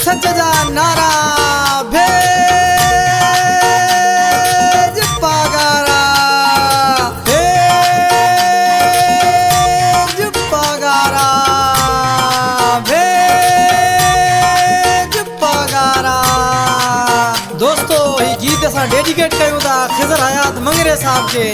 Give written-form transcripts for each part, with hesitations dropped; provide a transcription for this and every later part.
सच जा नारा भेज पगारा भेज पगारा भेज पगारा। दोस्तों ये गीत असां डेडिकेट कयूं था खिज़र हयात मंगरे साहब के।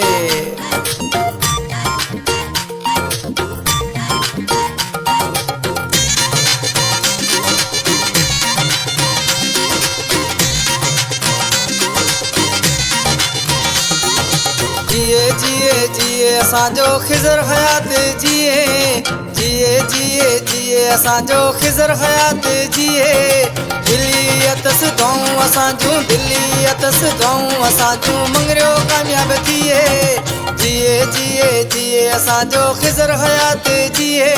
जिए जिए जिए असांजो खिज़र हयात जिए जिए जिए जिए असांजो खिज़र हयात जिए। दिल्ली अतस गाऊं असांजो दिल्ली अतस गाऊं असांजो मंगरियो कामयाब थिए। जिए जिए जिए असांजो खिज़र हयात जिए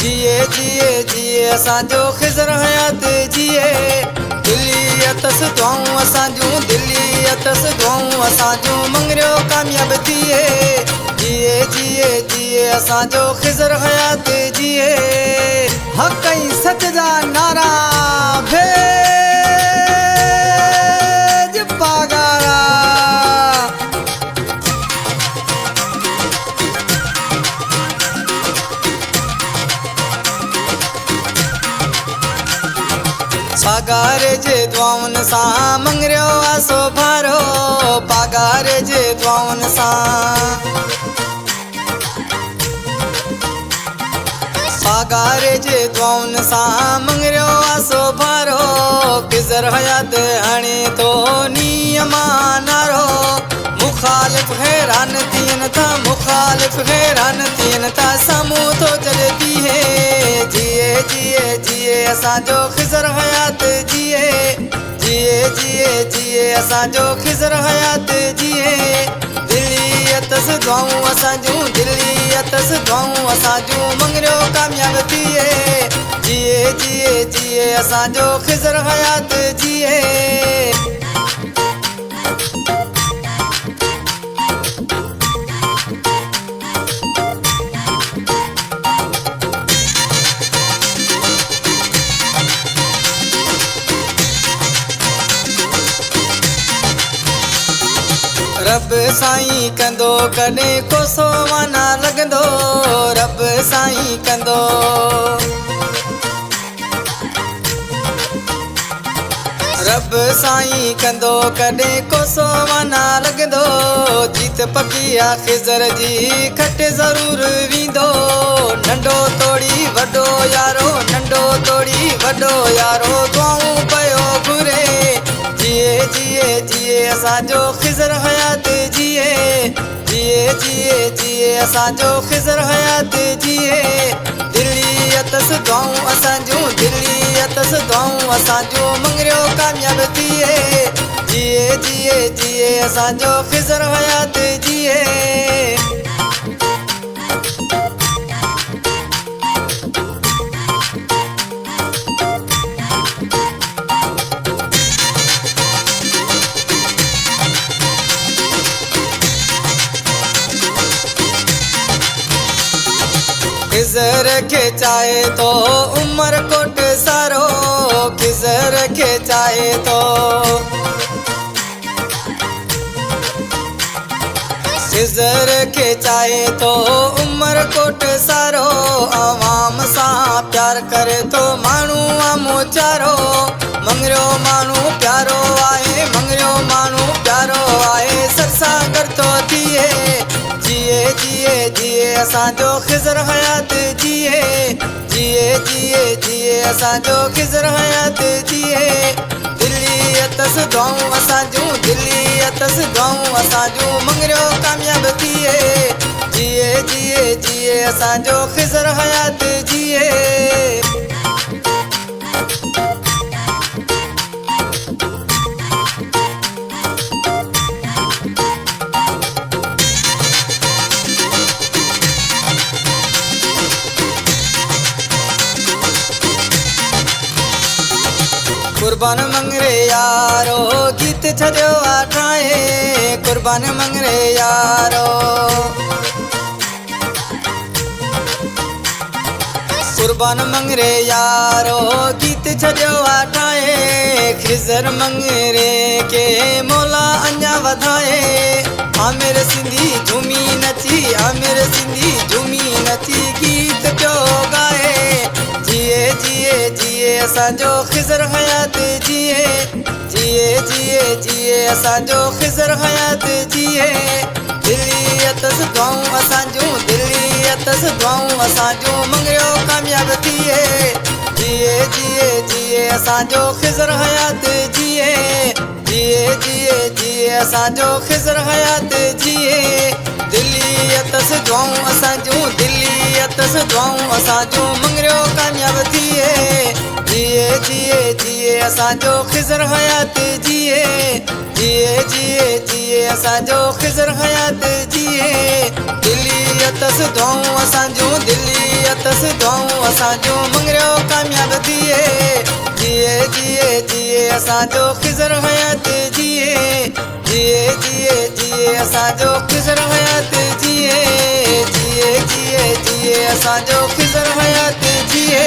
जिए जिए जिए असांजो खिज़र हयात जिए। दिल्ली अतस गाऊं असांजो दिल्ली अतस गाऊं असांजो मंगरियो कामयाब थिए। जिए जिए जिए असांजो खिज़र हयात जिए। हक़ ऐं सच जा नारा भेज पगारा। पगार जे दुआउनि सां मंगरियो आसो भारो पगार जे दुआउनि सां। पगार जे दुआउनि सां मंगरियो आसो भारो। खिज़र हयात हणे तो नियमा नारो। मुखालिफ़ हैरान थियनि था मुखालिफ़ हैरान थियनि था साम्हूं थो जॾहिं बीहे। जिए जिए जिए असांजो खिज़र हयात जिए जिए जिए जिए असांजो खिज़र हयात जिए। दिल्ली अतस गाऊं असांजो दिल्ली अतस गाऊं असांजो मंगरियो कामयाब थिए। जिए जिए जिए असांजो खिज़र हयात जिए। रब साईं कंदो कॾहिं कोसो माना लॻंदो रब साईं कंदो। रब साईं कंदो कॾहिं कोसो माना लॻंदो। जीत पकी आहे खिज़र जी खट ज़रूर वेंदो। नंढो तोड़ी वॾो यारो नंढो तोड़ी वॾो यारो दुआऊं पयो घुरे। जिए जिए जिए असांजो खिज़र हयात जिए जिए जिए जिए असांजो खिज़र हयात जिए। दिल्ली अतस गाऊं असांजो दिल्ली अतस गाऊं असांजो मंगरियो कामयाब थिए। जिए जिए जिए असांजो खिज़र हयात जिए। खिज़र खे चाहे तो उमर कोट सारो खिज़र खे चाहे तो। खिज़र खे चाहे तो उमर कोट सारो। आवाम सां प्यार करे तो माण्हू आमो चारो। मंगरियो माण्हू प्यारो आहे मंगरियो माण्हू प्यारो आहे सरसा गॾु थो थिए। जिए जिए जिए असांजो खिज़र हयात जिए जिए जिए जिए असांजो खिज़र हयात जिए। दिल्ली अतस गाऊं असांजो दिल्ली अतस गाऊं असांजो मंगरियो कामयाब थिए। जिए जिए जिए असांजो खिज़र हयात जिए। कुर्बान मंगरे यारो गीत छॾियो आहे ठाहे कुर्बान मंगरे यारो। कुर्बान मंगरे यारो गीत छॾियो आहे ठाहे खिज़र मंगरे के मौला अञा वधाए आमिर सिंधी झूमी नची आमिर सिंधी झूमी नची गीत पियो गाए जिए जिए जिए असांजो खिज़र हयात जिए जिए जिए जिए असांजो खिज़र हयात जिए दिल्ली अतस दुआऊं असांजूं दिल्ली अतस दुआऊं असांजूं मंगरियो कामयाब थिए जिए जिए जिए असांजो खिज़र हयात जिए जिए जिए जिए असांजो खिज़र हयात जिए दिल्ली अतस दुआऊं असांजूं दिल्ली अतस दुआऊं असांजूं मंगरियो कामयाब थिए जिए जिए जिए असांजो खिज़र हयात जिए जिए जिए जिए असांजो खिज़र हयात जिए दिल्ली अतस दुआऊं असांजूं दिल्ली अतस दुआऊं असांजूं मंगरियो कामयाब थिए जिए जिए जिए असांजो खिज़र हयात जिए जिए जिए जिए असांजो खिज़र हयात जिए जिए जिए जिए असांजो खिज़र हयात जिए